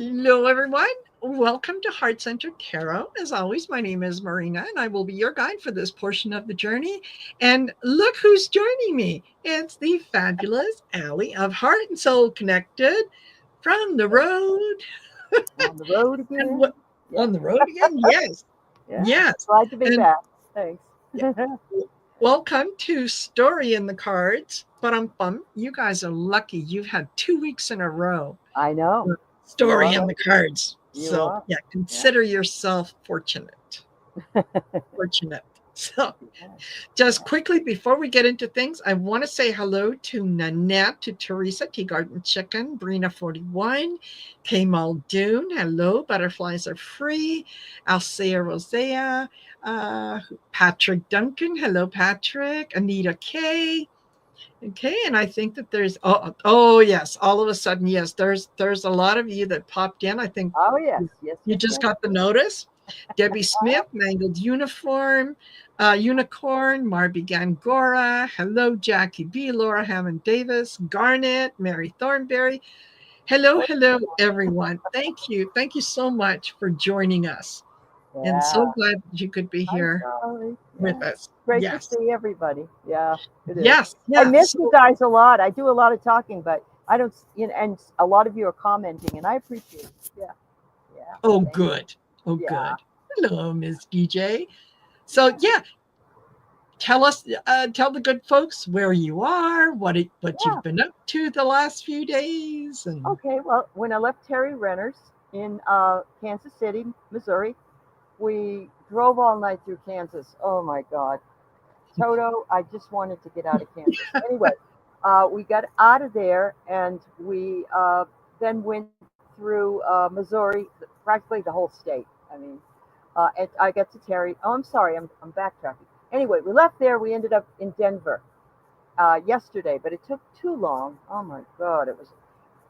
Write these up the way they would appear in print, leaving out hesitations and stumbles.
Hello, everyone. Welcome to Heart Centered Tarot. As always, my name is Marina, and I will be your guide for this portion of the journey. And look who's joining me. It's the fabulous Aley of Heart and Soul Connected from the road. On the road And again. what Yeah, on the road again? Yes, yeah. yes. Glad to be And back. Thanks. yeah, welcome to Story in the Cards. But you guys are lucky. You've had 2 weeks in a row. I know. You Story are. in the cards. You So are. yeah, Yeah. consider yourself fortunate. Fortunate. So Yeah. just Yeah. quickly before we get into things, I want to say hello to Nanette, to Teresa, Tea Garden Chicken, Brina 41, K Muldoon. Hello, butterflies are free. Alcea Rosea, Patrick Duncan. Hello, Patrick. Anita K. Okay, and I think that there's yes, all of a sudden yes, there's a lot of you that popped in. I think Oh yes. you Yes. you Yes. just Yes. got the notice. Debbie Smith, Mangled Uniform, Unicorn, Marby Gangora, hello Jackie B, Laura Hammond Davis, Garnet, Mary Thornberry. Oh, Hello everyone. Thank you so much for joining us, and so yeah. glad that you could be I'm here sorry. with Yeah. us. Great to Yes, see everybody. Yeah, it is. yes, I yes. miss you guys a lot. I do a lot of talking, but I don't. And a lot of you are commenting, and I appreciate it. Yeah. Yeah. Oh, Thank you. good. Oh, Yeah. good. Hello, Ms. DJ. So, yeah, tell the good folks where you are, what Yeah. you've been up to the last few days, and Okay, well, when I left Terry Renner's in Kansas City, Missouri, we drove all night through Kansas. Oh my God. Toto, I just wanted to get out of Kansas. Anyway, we got out of there and we then went through Missouri, practically the whole state. I mean, and I got to Terry. Oh, I'm sorry, I'm backtracking. Anyway, we left there. We ended up in Denver yesterday, but it took too long. Oh my God, it was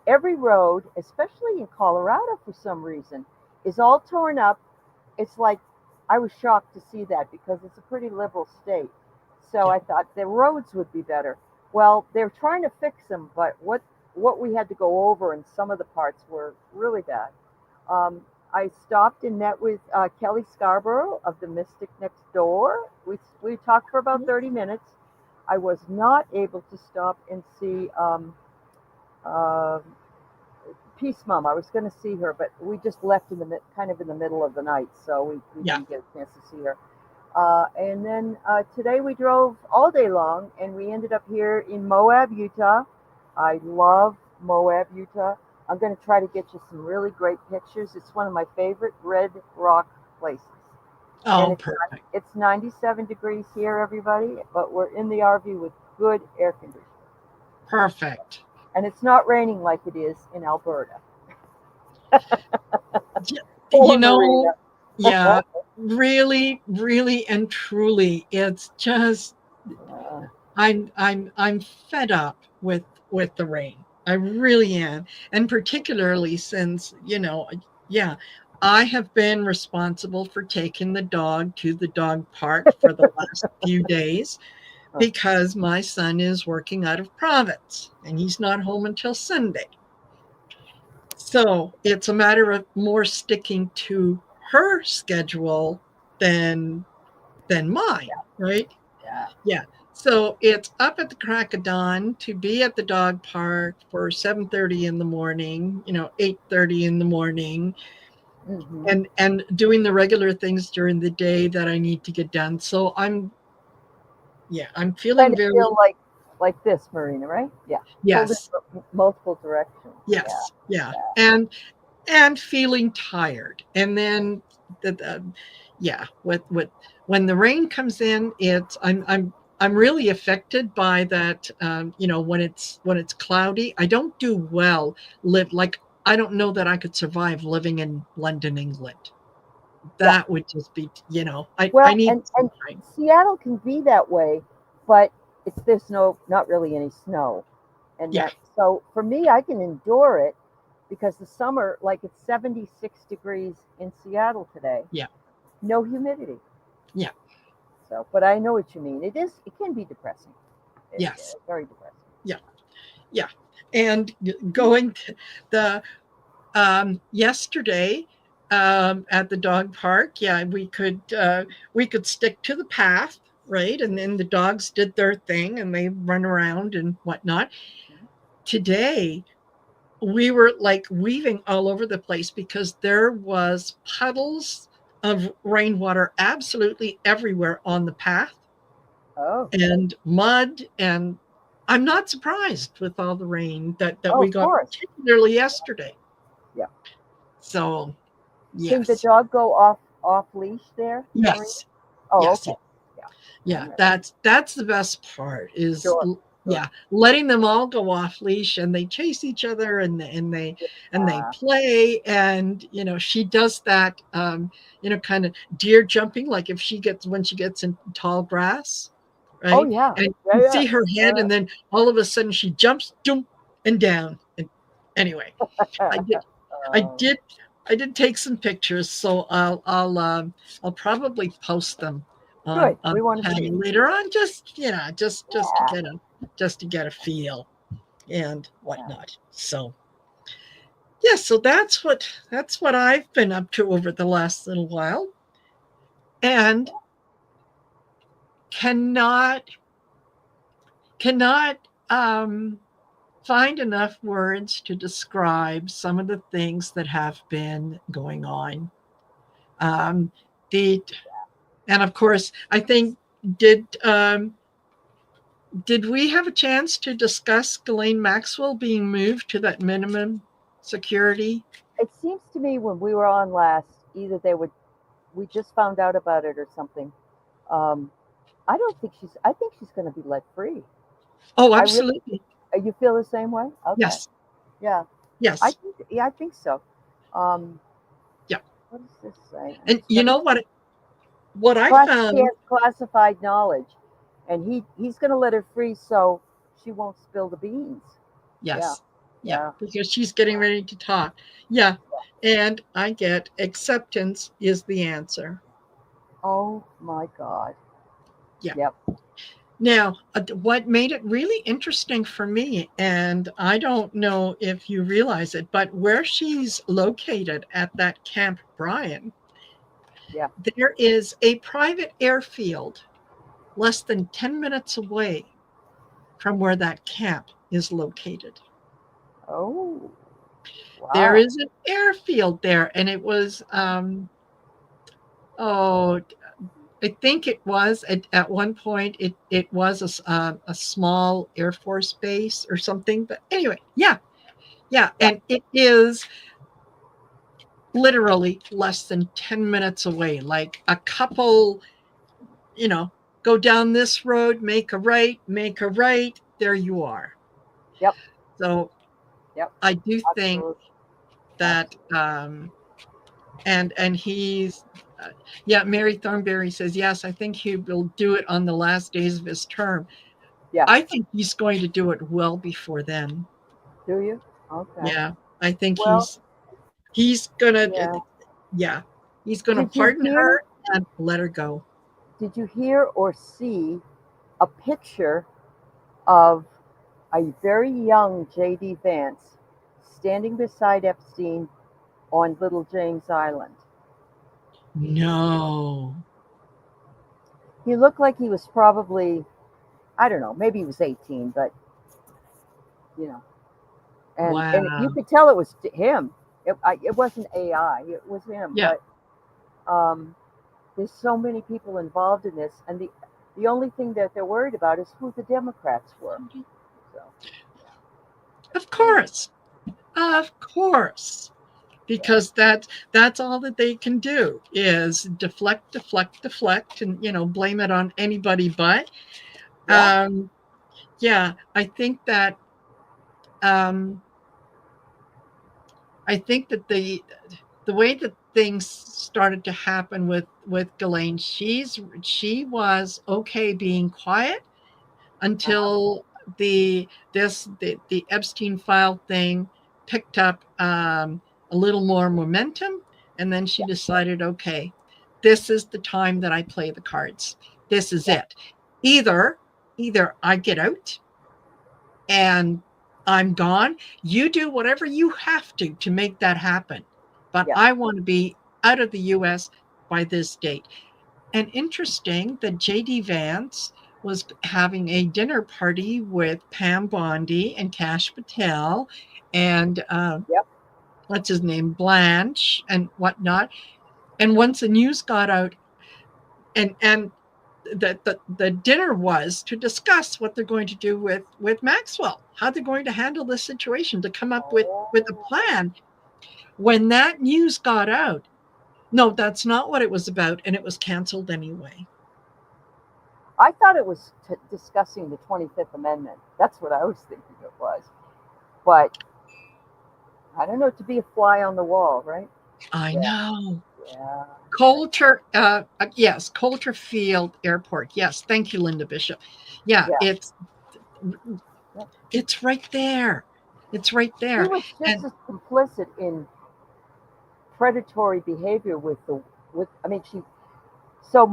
every road, especially in Colorado for some reason, is all torn up. It's like I was shocked to see that because it's a pretty liberal state. So yeah. I thought the roads would be better. Well, they're trying to fix them, but what we had to go over in some of the parts were really bad. I stopped and met with Kelly Scarborough of the Mystic Next Door. We talked for about 30 minutes. I was not able to stop and see uh, Peace Mom. I was going to see her, but we just left in the kind of in the middle of the night, so we Yeah. didn't get a chance to see her. And then today we drove all day long, and we ended up here in Moab, Utah. I love Moab, Utah. I'm going to try to get you some really great pictures. It's one of my favorite red rock places, and Oh, perfect. it's 97 degrees here, everybody. But we're in the RV with good air conditioning, Perfect. and it's not raining like it is in Alberta Y- You or know, Marina. yeah, really, really, and truly, it's just Uh, I'm fed up with the rain. I really am. And particularly since, yeah, I have been responsible for taking the dog to the dog park for the last few days because my son is working out of province and he's not home until Sunday. So it's a matter of more sticking to her schedule than than mine, right? yeah. Yeah. So it's up at the crack of dawn to be at the dog park for 7:30 in the morning, 8:30 in the morning, Hmm. and doing the regular things during the day that I need to get done. So I'm Kind feeling of very feel like this, Marina, right? Yeah. Pulled in yes, multiple directions. Yeah. yes, yeah. Yeah. And feeling tired. And then the yeah, with when the rain comes in, I'm really affected by that. When it's cloudy, I don't do well. I don't know that I could survive living in London, England. Yeah. That would just be, I Well, need and sunshine. Seattle can be that way, but there's not really any snow, and Yeah, that so for me I can endure it because the summer, like it's 76 degrees in Seattle today, yeah, no humidity. yeah, So, but I know what you mean. It can be depressing. yes, Very depressing. yeah, yeah. And going to the Yesterday at the dog park, yeah, we could stick to the path, right? And then the dogs did their thing and they run around and whatnot. Today, we were like weaving all over the place because there was puddles of rainwater absolutely everywhere on the path Oh, and mud, and I'm not surprised with all the rain that oh, we of got, course. particularly yesterday. Yeah. So Can the yes, dog go off leash there, Marina? yes, Oh, yes, okay. Yeah. All yeah, right. that's the best part is Sure. Sure. yeah, letting them all go off leash and they chase each other and they Uh, play, and she does that kind of deer jumping, like if she gets when she gets in tall grass, oh right? yeah. And Yeah. you Yeah. see her head and then all of a sudden she jumps jump and down, and anyway, I did I Oh, did I did take some pictures, so I'll probably post them good. on We want the to see. channel later on, just to Yeah. get a feel and Yeah. whatnot. So yeah, so that's what I've been up to over the last little while, and cannot cannot find enough words to describe some of the things that have been going on. Um, the And of course, I think did did we have a chance to discuss Ghislaine Maxwell being moved to that minimum security? It seems to me when we were on last, either they would we just found out about it or something. Um, I don't think she's. I think she's going to be let free. Oh, I really. absolutely. You feel the same way? Okay. Yes. Yeah. I Yes. think. Yeah, I think so. Um, Yeah. what does this say? I'm And just you trying to know see. what I She found? has classified knowledge, and he's going to let her free so she won't spill the beans. Yeah. Yes. Yeah, Yeah. because she's getting ready to talk. Yeah. And I get acceptance is the answer. Oh my God. Yeah. Yep. Now, what made it really interesting for me, and I don't know if you realize it, but where she's located at that Camp Brian, Yeah. there is a private airfield less than 10 minutes away from where that camp is located. Oh. There Wow. is an airfield there, and it was, oh, I think it was at one point it was a small Air Force base or something. But anyway, yeah, yeah, Yeah. and it is literally less than 10 minutes away. Like a couple, you know, go down this road, make a right. There you are. Yep. So Yep. I do think Absolutely. that, Absolutely. and he's yeah, Mary Thornberry says yes. I think he will do it on the last days of his term. Yeah. I think he's going to do it well before then. Do you? Okay. Yeah, I think Well, he's gonna yeah. yeah, he's gonna Did you pardon hear? her and let her go. Did you hear or see a picture of a very young J.D. Vance standing beside Epstein on Little James Island? No. He looked like he was probably, I don't know, maybe he was 18, but you know, and you Wow. could tell it was him. It wasn't AI, it was him. Yeah. But um, there's so many people involved in this, and the only thing that they're worried about is who the Democrats were. So Of yeah, course. Of course. yeah, Because that's all that they can do is deflect, deflect, deflect, and blame it on anybody but. yeah, Um, yeah, um, I think that the way that things started to happen with Ghislaine, she was okay being quiet uh-huh, until the Epstein file thing picked up a little more momentum, and then she yeah, decided, okay, this is the time that I play the cards. This is yeah, it. Either either I get out and I'm gone. You do whatever you have to make that happen. But Yeah. I want to be out of the US by this date. And interesting that JD Vance was having a dinner party with Pam Bondi and Kash Patel and Yep. what's his name, Blanche and whatnot. And once the news got out, and the dinner was to discuss what they're going to do with Maxwell, how they're going to handle this situation, to come up with a Oh. plan. When that news got out, no, that's not what it was about, and it was canceled anyway. I thought it was discussing the 25th Amendment. That's what I was thinking it was. But I don't know, to be a fly on the wall, right? I Yeah. know. Yeah. Coulter, yes, Coulter Field Airport. Yes, thank you, Linda Bishop. Yeah, Yeah. Yeah. it's right there. It's right She there. was just And as complicit in predatory behavior with. I mean, she. So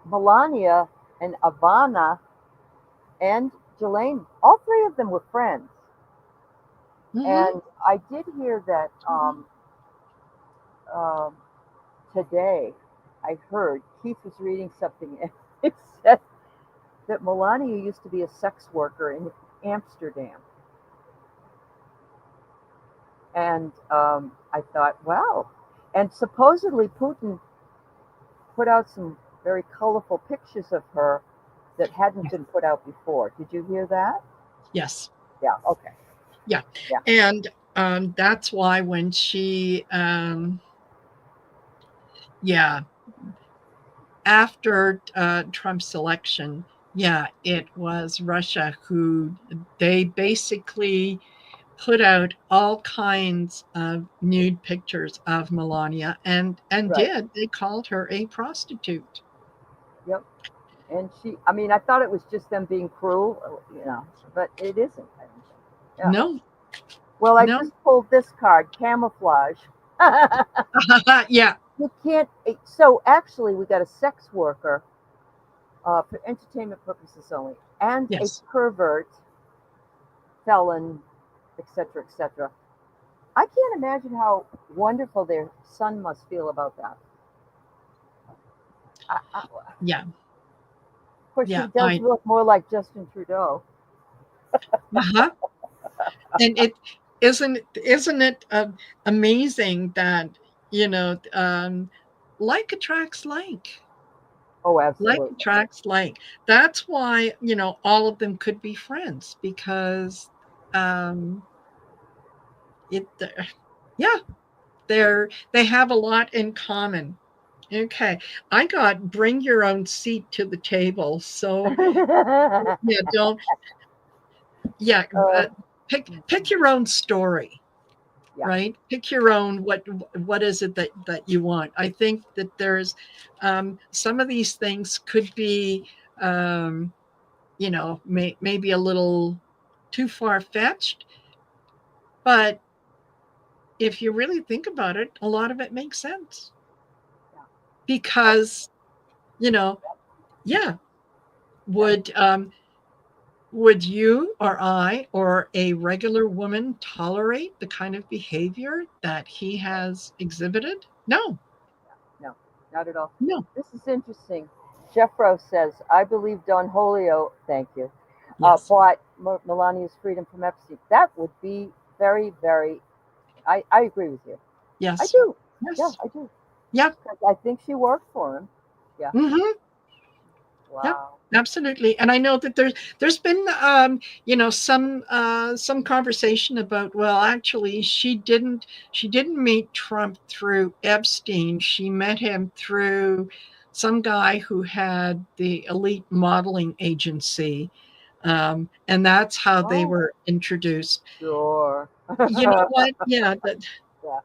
Melania and Ivana and Jelaine, all three of them were friends. mhm, And I did hear that um, today. I heard Keith was reading something, and it said that Melania used to be a sex worker in Amsterdam. And I thought, wow. And supposedly Putin put out some very colorful pictures of her that hadn't been put out before. Did you hear that? yes, Yeah. Okay. yeah. Yeah. And that's why when yeah, after Trump's election, yeah, it was Russia who they basically put out all kinds of nude pictures of Melania and Right. they called her a prostitute. Yep. And she, I mean, I thought it was just them being cruel, but it isn't, I don't think. Yeah. No, Well, I no. just pulled this card, camouflage. Yeah, You can't, so actually, we got a sex worker for entertainment purposes only, and a yes. pervert, felon, etc., etc. I can't imagine how wonderful their son must feel about that. Of Yeah, course, he yeah. does look more like Justin Trudeau. Uh-huh. And isn't it amazing that you know like attracts Oh, like absolutely. attracts like. That's why all of them could be friends because um it yeah, they have a lot in common. Okay, I got bring your own seat to the table. So yeah, don't yeah, uh, pick your own story, yeah. right? Pick your own what is it that you want. I think that there's some of these things could be um maybe a little too far fetched, but if you really think about it, a lot of it makes sense Yeah. because you know yeah, Yeah. would would you or I or a regular woman tolerate the kind of behavior that he has exhibited? No, No, not at all. no. This is interesting. Jeffro says, I believe Don Holio, thank you, Yes, bought Melania's freedom from Epstein. That would be very, very, I agree with you. I yes, do. Yeah, yes. I do. Yep. 'Cause I think she worked for him. Yeah. Mhm. Yep, Wow. absolutely. And I know that there's been some conversation about, well, actually she didn't meet Trump through Epstein. She met him through some guy who had the elite modeling agency. And that's how they Oh, were introduced. sure. You know what? Yeah, Yeah.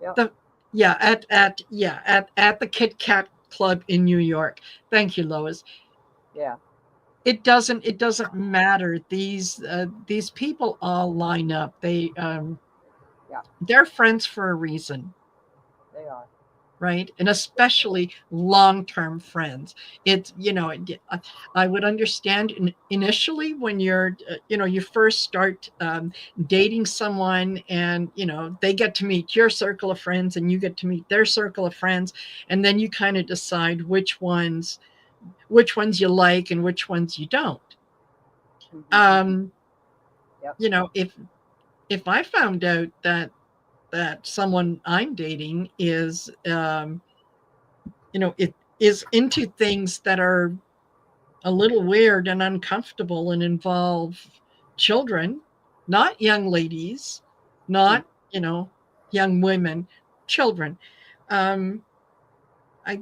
Yeah. the yeah, at the Kit Kat Club in New York. Thank you, Lois. Yeah. It doesn't matter. These people all line up. Yeah. They're friends for a reason, They are. right? And especially long-term friends. It's, I would understand initially when you're, you first start dating someone, and, they get to meet your circle of friends and you get to meet their circle of friends. And then you kind of decide which ones you like and which ones you don't. Um, Yep. if I found out that someone I'm dating is, it is into things that are a little weird and uncomfortable and involve children, not young ladies, not, young women, children. Um, I,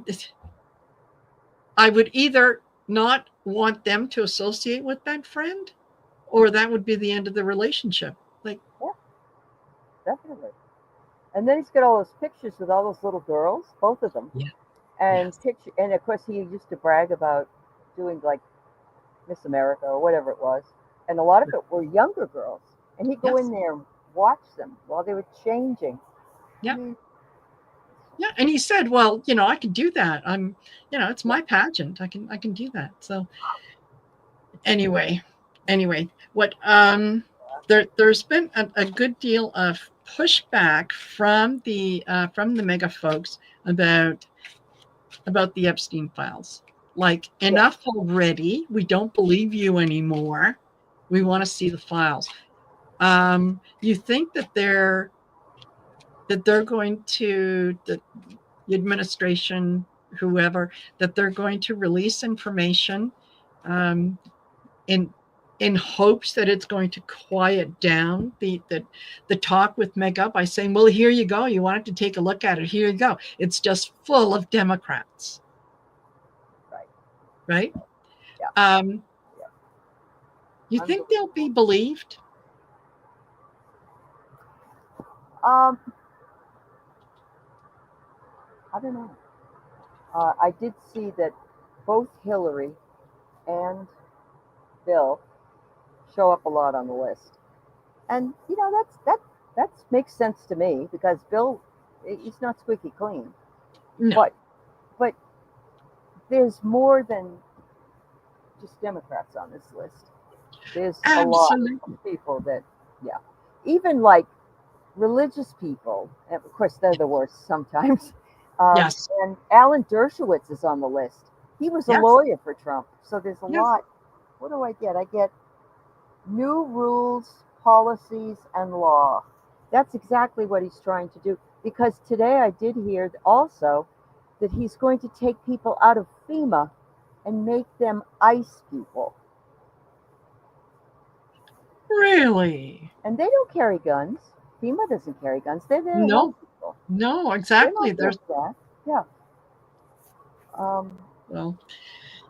I would either not want them to associate with that friend, or that would be the end of the relationship. Like, Yeah, definitely. And then he's got all those pictures with all those little girls, both of them, yeah, and yes, and of course he used to brag about doing like Miss America or whatever it was, and a lot of it were younger girls, and he'd go in yes, there and watch them while they were changing. I yeah. mean, Yeah, and he said, "Well, I can do that. It's yeah, my pageant. I can do that." So anyway, what there's been a good deal of pushback from the mega folks about the Epstein files. Like, yeah. enough already. We don't believe you anymore. We want to see the files. You think that they're going to the administration, whoever, that they're going to release information, um, in in hopes that it's going to quiet down the talk with Mega by saying, "Well, here you go. You wanted to take a look at it. Here you go. It's just full of Democrats." Right. Right? Yeah. Um, Yeah. you think they'll be Unbelievable. believed? Um, I don't know. I did see that both Hillary and Bill show up a lot on the list, and that makes sense to me because Bill, he's not squeaky clean, No, but but there's more than just Democrats on this list. There's a lot of absolutely. people that, yeah, even like religious people, and of course they're the worst sometimes. Yes, And Alan Dershowitz is on the list. He was a yes, lawyer for Trump, so there's a yes. lot. What do I get? I get new rules, policies, and law. That's exactly what he's trying to do. Because today I did hear also that he's going to take people out of FEMA and make them ICE people. Really? And they don't carry guns. FEMA doesn't carry guns. They're there to No, help people. no, They're exactly. not There's against that. Yeah. Um, Well,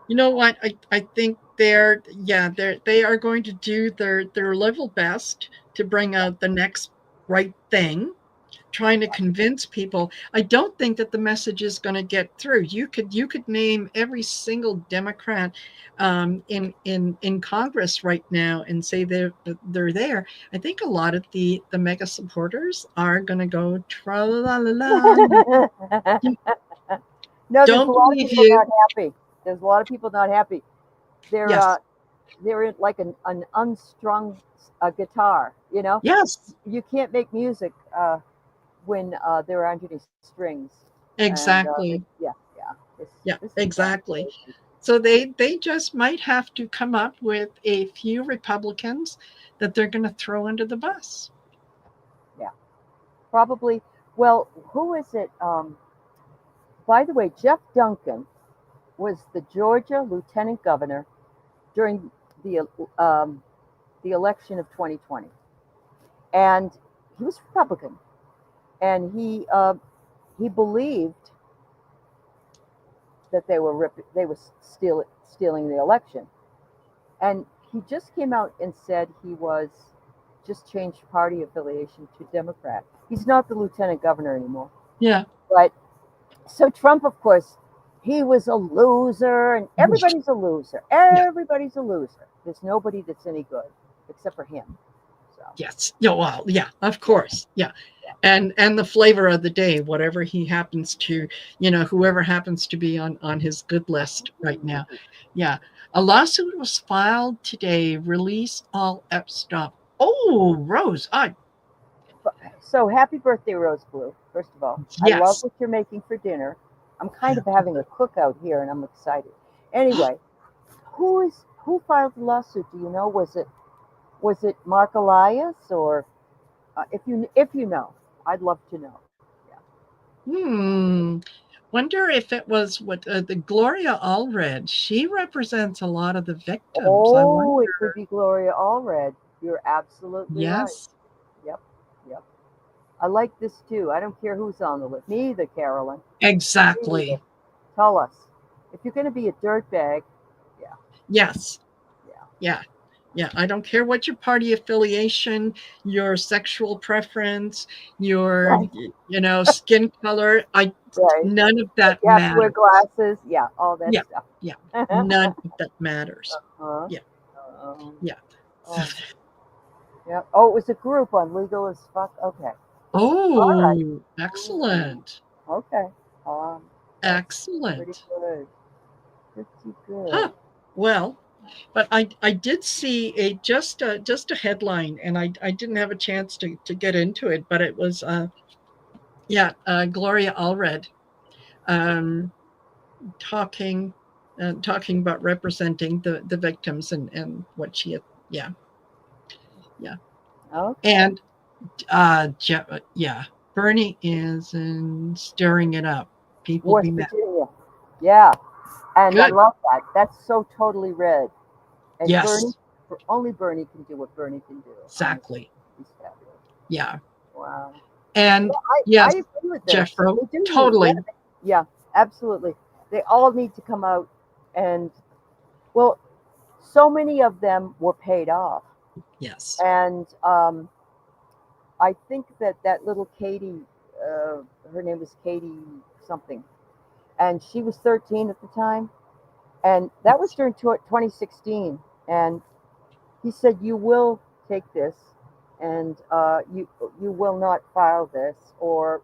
you know what? I think they are going to do their level best to bring out the next right thing, trying to convince people. I don't think that the message is going to get through. You could name every single Democrat, in Congress right now and say they're there. I think a lot of the mega supporters are going to go tra la la la. no, there's a Don't lot of believe people not you. happy. There's a lot of people not happy. They're Yes, they're in like an unstrung guitar. yes, You can't make music when they're underneath strings. And exactly. yeah, yeah, this Yeah, this is exactly. crazy. So they just might have to come up with a few Republicans that they're going to throw under the bus. Yeah, probably. Well, who is it? By the way, Jeff Duncan was the Georgia lieutenant governor during the um, the election of 2020, and he was Republican, and he believed that they were stealing the election, and he just came out and said he was just changed party affiliation to Democrat. He's not the lieutenant governor anymore. Yeah. But so Trump, of course, he was a loser, and everybody's a loser. Yeah. Everybody's a loser. There's nobody that's any good except for him. So Yes. Yeah. Well. Yeah. Of yeah, course. Yeah. and the flavor of the day, whatever he happens to, whoever happens to be on his good list right now. Yeah. A lawsuit was filed today. Release all Epstein. Oh, Rose. So happy birthday, Rose Blue. First of all, I love Yes. what you're making for dinner. I'm kind of having a cookout here, and I'm excited. Anyway, who filed the lawsuit? Do you know? Was it Mark Elias, or if you know, I'd love to know. Yeah. Hmm. Wonder if it was what the Gloria Allred. She represents a lot of the victims. I wonder. Oh, it could be Gloria Allred. You're absolutely right. Yes. Yep. Yep. I like this too. I don't care who's on the list. Me either, Carolyn. Me either. Exactly. Tell us if you're going to be a dirtbag. Yeah. Yes. Yeah. Yeah. Yeah. I don't care what your party affiliation, your sexual preference, your, Right. skin color. Right. None of that You have to wear matters. glasses. Yeah. All that Yeah. stuff. Yeah. None of that matters. uh, Yeah. um, Yeah. oh, yeah. Oh, it was a group on Legal as Fuck. Okay. All right. Oh, Ooh, excellent. okay. Um, that's pretty Excellent. good. Pretty good. Huh. Well, but I did see just a headline, and I didn't have a chance to get into it, but it was yeah, Gloria Allred um, talking talking about representing the victims and what she had. Yeah, yeah, Okay. and yeah, Bernie is stirring it up. People West be mad. Virginia. Yeah. And I Good. love that. That's so totally red. And Bernie, Yes, only Bernie can do what Bernie can do. Honestly, exactly. he's fabulous. Yeah, Wow. and Yeah, I yes, agree with this. Jeffro, They do need, yeah, totally. yeah, absolutely. They all need to come out and, well, so many of them were paid off. Yes. And I think that little Katie, her name was Katie something, and she was 13 at the time. And that was during 2016. And he said, "You will take this, and you will not file this, or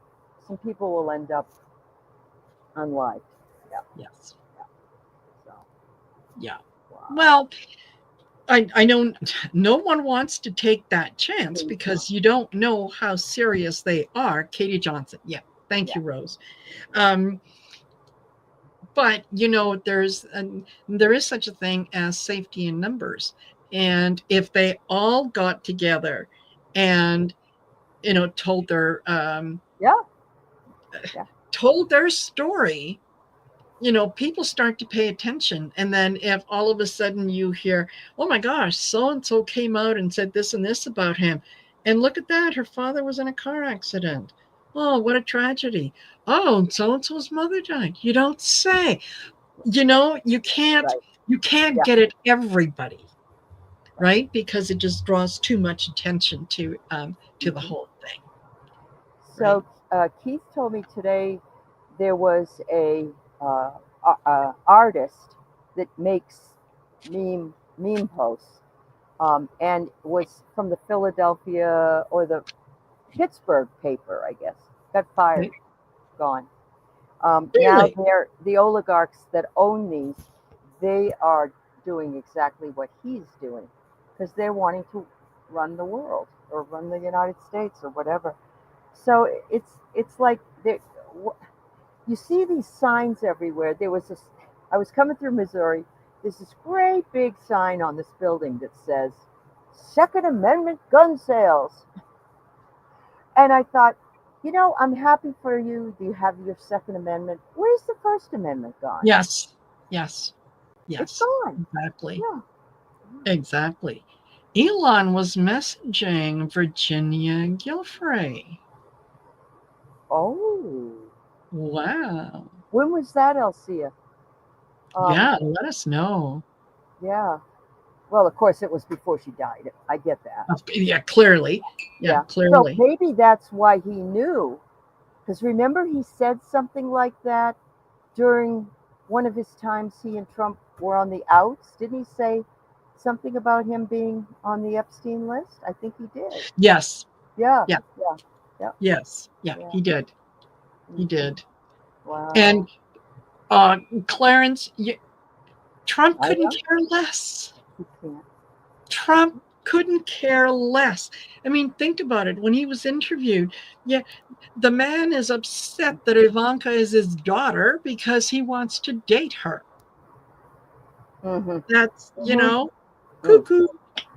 some people will end up unlived." Yeah. Yes. Yeah. So Yeah. wow. Well, I know no one wants to take that chance Mm, because you don't know how serious they are. Katie Johnson. Yeah. Thank yeah. you, Rose. Um, but there is such a thing as safety in numbers. And if they all got together and told their Yeah. Yeah. story, people start to pay attention. And then if all of a sudden you hear, oh my gosh, so and so came out and said this and this about him. And look at that, her father was in a car accident. Oh, what a tragedy. Oh, so and so's mother died. You don't say. You can't Right. you can't Yeah. get at everybody, Right. right? Because it just draws too much attention to the Hmm. whole thing, right? So Keith told me today there was uh, artist that makes meme posts, and was from the Philadelphia or the Pittsburgh paper, I guess. Got fired, Right? gone. Now Really? they're the oligarchs that own these. They are doing exactly what he's doing because they're wanting to run the world or run the United States or whatever. So it's like you see these signs everywhere. There was this. I was coming through Missouri. There's this great big sign on this building that says Second Amendment gun sales. And I thought, I'm happy for you. Do you have your Second Amendment? Where's the First Amendment gone? Yes. Yes. It's Yes. gone. Exactly. Yeah. Exactly. Elon was messaging Virginia Gilfrey. Oh, Wow. when was that, Elsia? Um, Yeah, let us know. yeah. Well, of course, it was before she died. I get that. Yeah, clearly. Yeah, Yeah. So clearly. maybe that's why he knew. Because remember, he said something like that during one of his times he and Trump were on the outs. Didn't he say something about him being on the Epstein list? I think he did. Yes. Yeah. Yeah. Yeah. Yep. Yes. Yeah, Yeah. he did. He Mhm. did. Wow. And Clarence, Trump I couldn't know. care less. You can't. Trump couldn't care less. I mean, think about it. When he was interviewed, yeah, the man is upset that Ivanka is his daughter because he wants to date her. Mm-hmm. That's, Mm-hmm. cuckoo.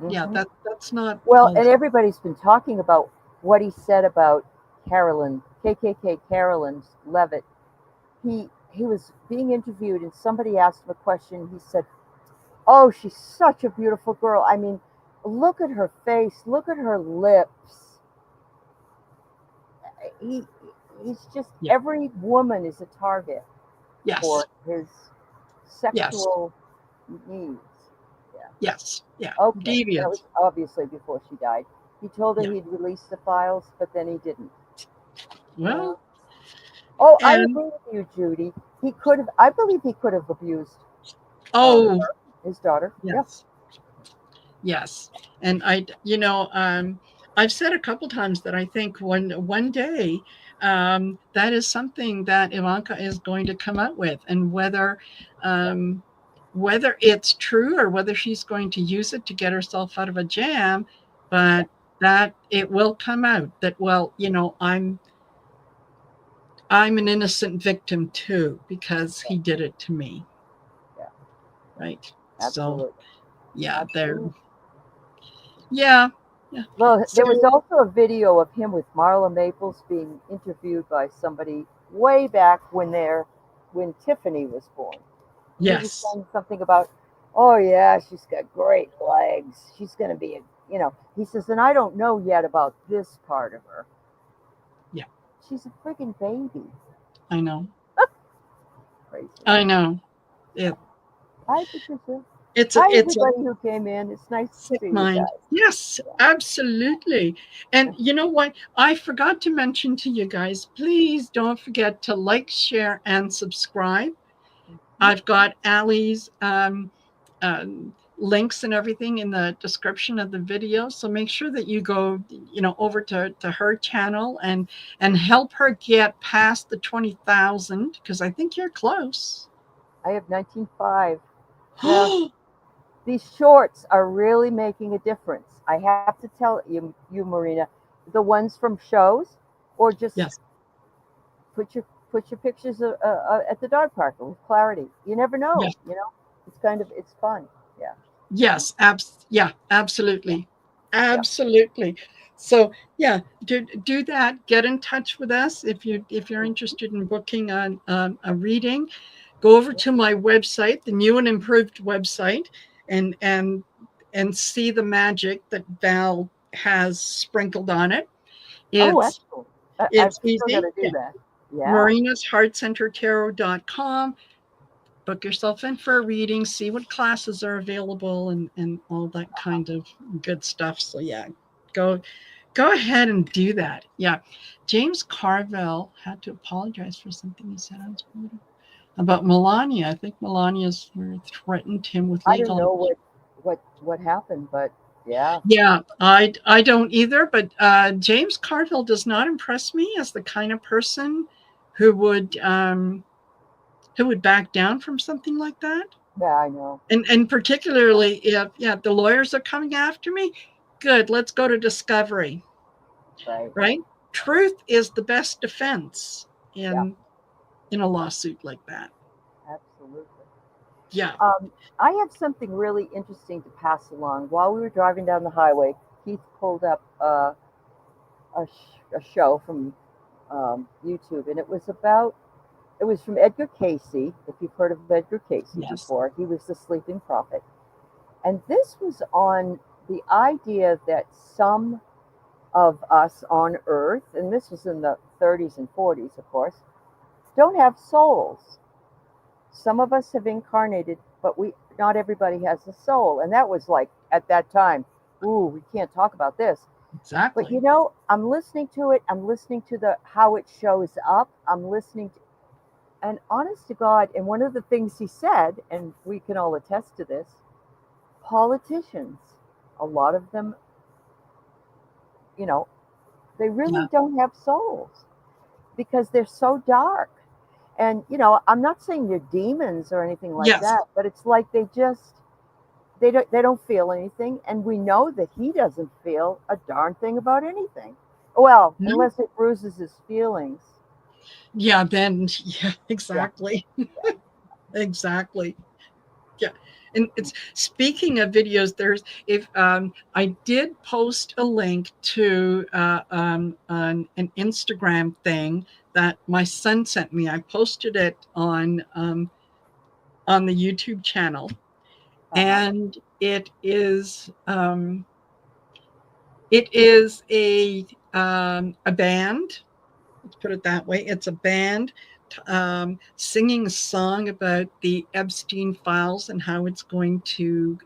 Yeah, Mm-hmm. that's not Well, all and that. everybody's been talking about what he said about Carolyn, KKK Carolyn Levitt. He was being interviewed, and somebody asked him a question. He said, "Oh, she's such a beautiful girl. I mean, look at her face, look at her lips." He he's just Yeah. every woman is a target Yes. for his Yes. sexual needs. Yeah. Yes. Yeah. Okay. That was Deviant. obviously before she died. He told her Yeah. he'd release the files, but then he didn't. Yeah. Well, Oh, I and agree with you, Judy. He could have. I believe he could have abused oh, her, his daughter. Yeah. yes. Yes. And I've said a couple times that I think one day that is something that Ivanka is going to come out with, and um, whether it's true or whether she's going to use it to get herself out of a jam, Yeah. but that it will come out that, well, I'm an innocent victim too because he did it to me, Yeah. right? So Absolutely. yeah, there, Absolutely. yeah, yeah. Well, So there was also a video of him with Marla Maples being interviewed by somebody way back when Tiffany was born. And he was yes, saying something about, oh yeah, she's got great legs. She's going to be he says, and I don't know yet about this part of her. yeah, She's a friggin' baby. I know. Crazy. I know. It, Hi, Patricia. Hi, it's a everybody who came in. It's nice to sick see you mind. guys. Yes, absolutely. And you know what? I forgot to mention to you guys, please don't forget to like, share, and subscribe. Mhm. I've got Allie's links and everything in the description of the video. So make sure that you go, over to her channel and help her get past the 20,000 because I think you're close. I have 19.5. Yeah. These shorts are really making a difference. I have to tell you, Marina, the ones from shows, or just Yes. put your pictures at the dog park with clarity. You never know. Yes. It's fun. Yeah. Yes, yeah, Yeah. absolutely. Yeah. Absolutely. So, yeah, do that. Get in touch with us if you're Mhm. interested in booking a reading. Go over Yeah. to my website, the new and improved website, and and and see the magic that Val has sprinkled on it. Oh, It's excellent. I've it's still got easy. to do Yeah. that. Yeah. marinasheartcentertarot.com. Book yourself in for a reading, see what classes are available and all that kind of good stuff. So yeah, go go ahead and do that. Yeah. James Carville had to apologize for something he said on Twitter about Melania. I think Melania's threatened him with I don't legal know action. what happened, but yeah. Yeah, I don't either, but James Carville does not impress me as the kind of person who would um, who would back down from something like that. Yeah, I know. And particularly if, yeah, the lawyers are coming after me, good, let's go to discovery, Right. right? Truth is the best defense Yeah. in a lawsuit like that. Absolutely. Yeah. I have something really interesting to pass along. While we were driving down the highway, Keith pulled up a show from YouTube, and it was from Edgar Cayce. If you've heard of Edgar Cayce Yes. before, he was the sleeping prophet. And this was on the idea that some of us on Earth, and this was in the 30s and 40s, of course, don't have souls. Some of us have incarnated, but we not everybody has a soul. And that was like at that time, ooh, we can't talk about this. But Exactly. I'm listening to it. I'm listening to the how it shows up. I'm listening to, and honest to God, and one of the things he said, and we can all attest to this, politicians, a lot of them, you know, They really Yeah. don't have souls because they're so dark. And I'm not saying they're demons or anything like Yes. that, but it's like they don't feel anything, and we know that he doesn't feel a darn thing about anything. Well, No. unless it bruises his feelings. Yeah. Then. Yeah. Yeah, Exactly. yeah. Exactly. Yeah. And it's speaking of videos, there's if I did post a link to an Instagram thing that my son sent me. I posted it on the YouTube channel, Uh-huh. and it is a band. Let's put it that way. It's a band singing a song about the Epstein files and how it's going to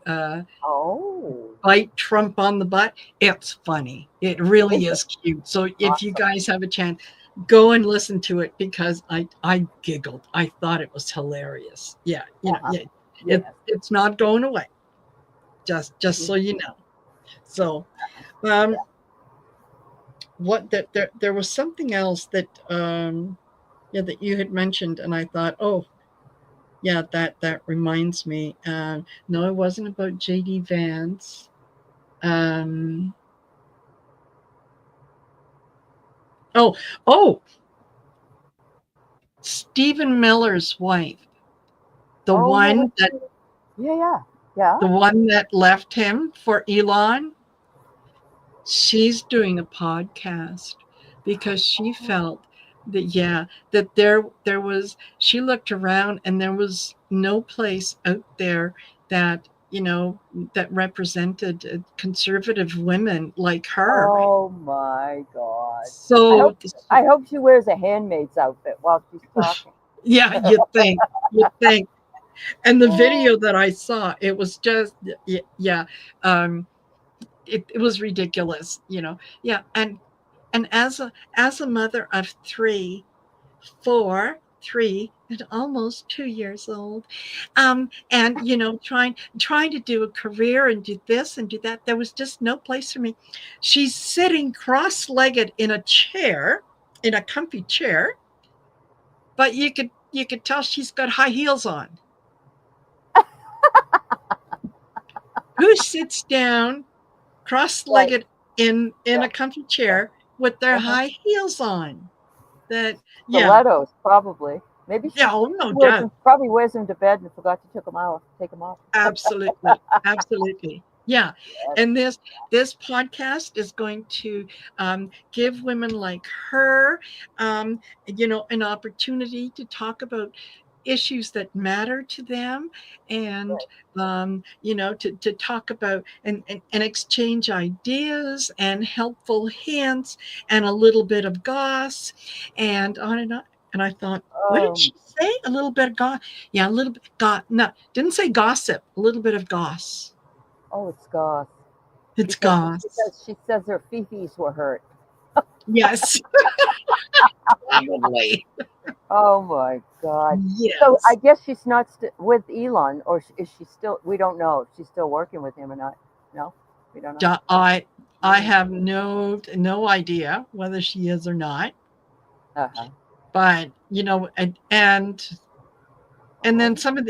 Oh, bite Trump on the butt. It's funny. It really is it is cute. So if you awesome? guys have a chance, go and listen to it because I giggled. I thought it was hilarious. Yeah, Uh-huh. yeah. Yes. It's not going away. Just Mhm. so you know. So um Yeah. what that there was something else that yeah, that you had mentioned, and I thought, oh yeah, that reminds me. No, it wasn't about JD Vance. Um oh, oh, Stephen Miller's wife, the Oh yeah. one that Yeah. Yeah. Yeah. the one that left him for Elon, she's doing a podcast because she felt that, yeah, that there was, she looked around and there was no place out there that, that represented conservative women like her. Oh my God. I So hope I hope she wears a handmaid's outfit while she's talking. yeah, you think. And the video that I saw, it was just, yeah, um, it was ridiculous, Yeah, and as a mother of three, and almost 2 years old, and trying to do a career and do this and do that, there was just no place for me. She's sitting cross-legged in a chair, in a comfy chair, but you could tell she's got high heels on. Who sits down Right. cross-legged in Yeah. a comfy Yeah. chair with their Uh-huh. high heels on? That Yeah, Stilettos, probably. Maybe yeah, she oh no wears doubt. them. Probably wears them to bed and forgot to take them off. Absolutely, absolutely. Yeah, Yes. and this podcast is going to give women like her, an opportunity to talk about issues that matter to them, and to talk about and exchange ideas and helpful hints and a little bit of goss and on and on. And I thought, what did Um. she say? A little bit of goss. Yeah, a little bit. No, didn't say gossip. A little bit of goss. Oh, it's goth It's because goss. she says her fifis were hurt. Yes. Probably. Oh my God. So I Yes. guess she's not with Elon, or is she still? We don't know if she's still working with him or not. No, we don't know. I Mm. have no idea whether she is or not, Uh huh. but and then Oh. some of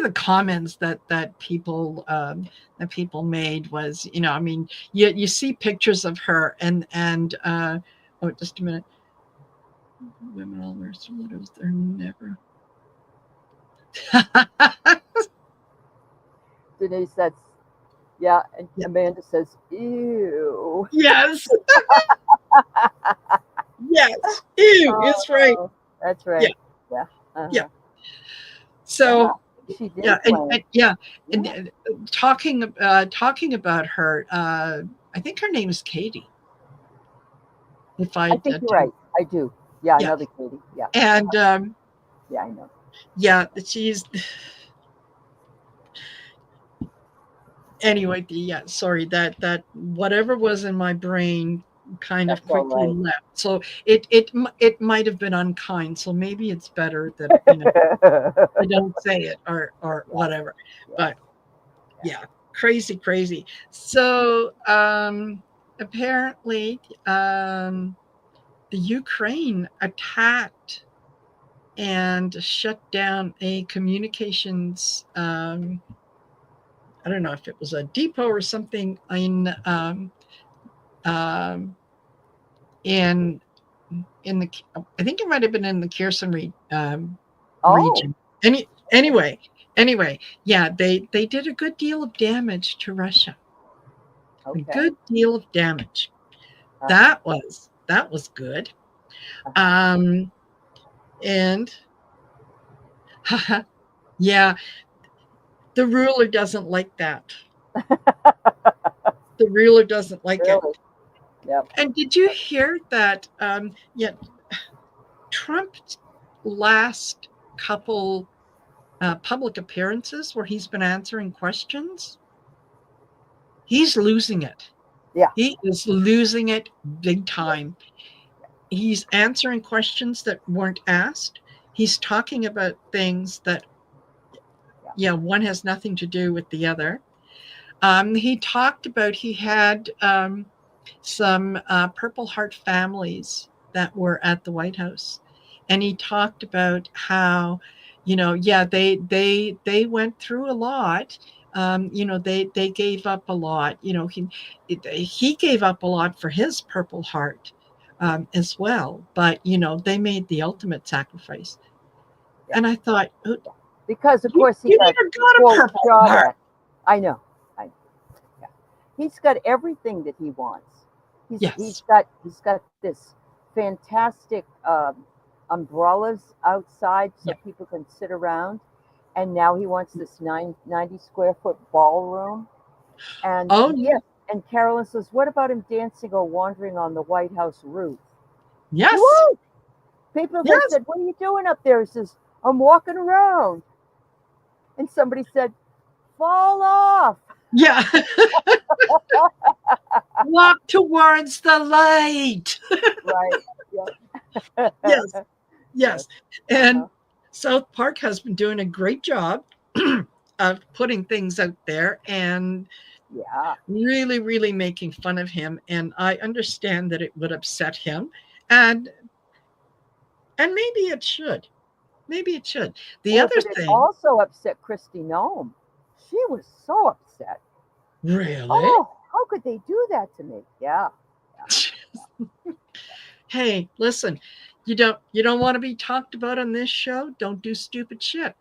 the comments that people made was, I mean, you see pictures of her and oh, just a minute. Women all wear stilettos. They're never. Denise, that's yeah, and Yeah. Amanda says, "Ew." Yes. Yes. Ew is right. Oh, that's Yeah. right. Yeah. Yeah. Uh-huh. Yeah. So She did yeah, and, plan. and yeah, and Yeah. talking about her, I think her name is Katie. If I I think you're did, right. I do. Yeah, I yeah, know the Katie. Yeah. and Uh-huh. Yeah, I know. yeah, she's anyway. Yeah, sorry, that whatever was in my brain kind of That's all quickly right. left. So it might have been unkind. So maybe it's better that I don't say it or Yeah. whatever. Yeah. But yeah, crazy. So apparently, the Ukraine attacked and shut down a communications. I don't know if it was a depot or something um, in the. I think it might have been in the Kherson Oh, region. Anyway, yeah, they did a good deal of damage to Russia. A okay. good deal of damage. Uh-huh. That was good. Uh-huh. Um, and yeah, the ruler doesn't like that. The ruler doesn't like it. Really? Yep. And did you hear that? Yeah, Trump's last couple public appearances where he's been answering questions, he's losing it. Yeah. He is losing it big time. He's answering questions that weren't asked. He's talking about things that, Yeah. yeah, one has nothing to do with the other. He talked about he had some Purple Heart families that were at the White House, and he talked about how, yeah, they went through a lot. They gave up a lot. He gave up a lot for his Purple Heart as well, but they made the ultimate sacrifice. Yeah. And I thought, oh, Because of you, course he you got, never got a quote, Purple shot Heart. at. I know. I Yeah. He's got everything that he wants. Yes. He's got this fantastic umbrellas outside so Yeah. people can sit around, and now he wants this 90 square foot ballroom. And Oh, yes, and Carolyn says, "What about him dancing or wandering on the White House roof?" yes. Woo! People have Yes. said, "What are you doing up there?" He says, "I'm walking around." And somebody said, "Fall off." Yeah. Walk towards the light. Right. Yeah. Yes. Yes. Yes. And Uh-huh. South Park has been doing a great job of putting things out there and Yeah. really, really making fun of him. And I understand that it would upset him. And maybe it should. Maybe it should. The Oh, other but it thing, also upset Christy Nome. She was so upset. really? Oh, how could they do that to me? Yeah. Yeah. Hey, listen, you don't want to be talked about on this show? Don't do stupid shit.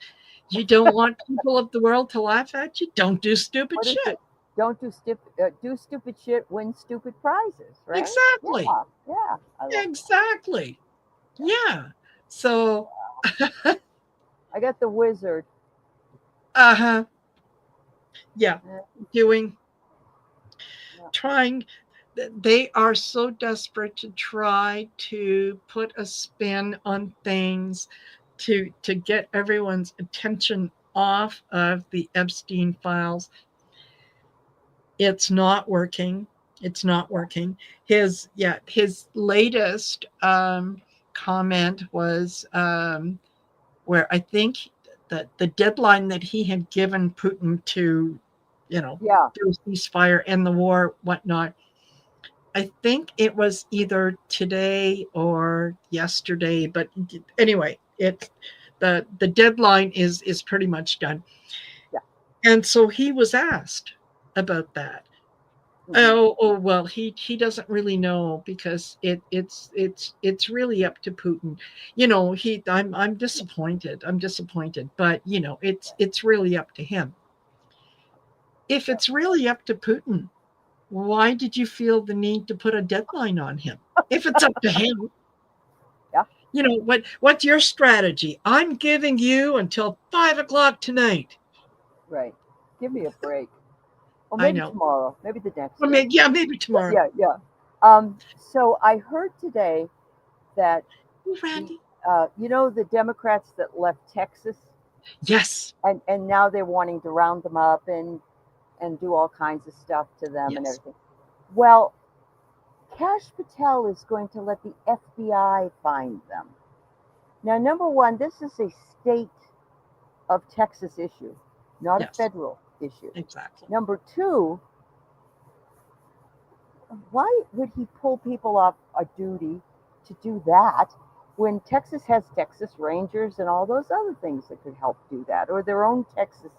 You don't want people of the world to laugh at you? Don't do stupid What is shit. it? Don't do stupid shit, win stupid prizes, right? Exactly. Yeah. Yeah. I love that. Exactly. Yeah. Yeah. So, I got the wizard. uh-huh. Yeah. Yeah. Doing Yeah. trying they are so desperate to try to put a spin on things to get everyone's attention off of the Epstein files. It's not working. It's not working. His latest comment was where I think that the deadline that he had given Putin to, Yeah. do a ceasefire, end the war, whatnot. I think it was either today or yesterday, but anyway, the deadline is pretty much done. Yeah. And so he was asked about that. Hmm. Oh well, he doesn't really know because it's really up to Putin. I'm disappointed. I'm disappointed, but it's really up to him. If Yeah. it's really up to Putin, why did you feel the need to put a deadline on him? If it's up to him, Yeah. what's your strategy? I'm giving you until 5 o'clock tonight. Right. Give me a break. Or I maybe know. tomorrow. Maybe the next Well, day. maybe tomorrow. Yeah. Yeah. So I heard today that Hey, the Randy. the Democrats that left Texas, Yes. and now they're wanting to round them up and do all kinds of stuff to them and Yes. everything. Well, Cash Patel is going to let the FBI find them. Now, number one, this is a state of Texas issue, not a Yes. federal issue. Exactly. Number two, why would he pull people off a duty to do that when Texas has Texas Rangers and all those other things that could help do that, or their own Texas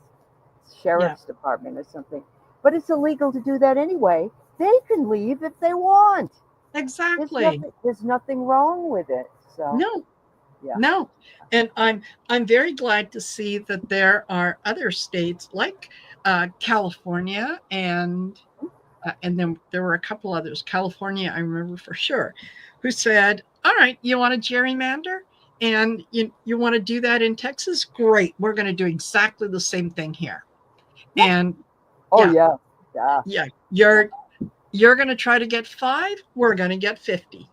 Yeah, Sheriff's Department or something? But it's illegal to do that anyway. They can leave if they want. exactly. There's nothing wrong with it. So No, yeah, no. And I'm very glad to see that there are other states like California and then there were a couple others. California, I remember for sure, who said, "All right, you want to gerrymander, and you want to do that in Texas? Great, we're going to do exactly the same thing here." yeah. And Oh yeah, yeah, yeah. yeah, you're going to try to get 5. We're going to get 50.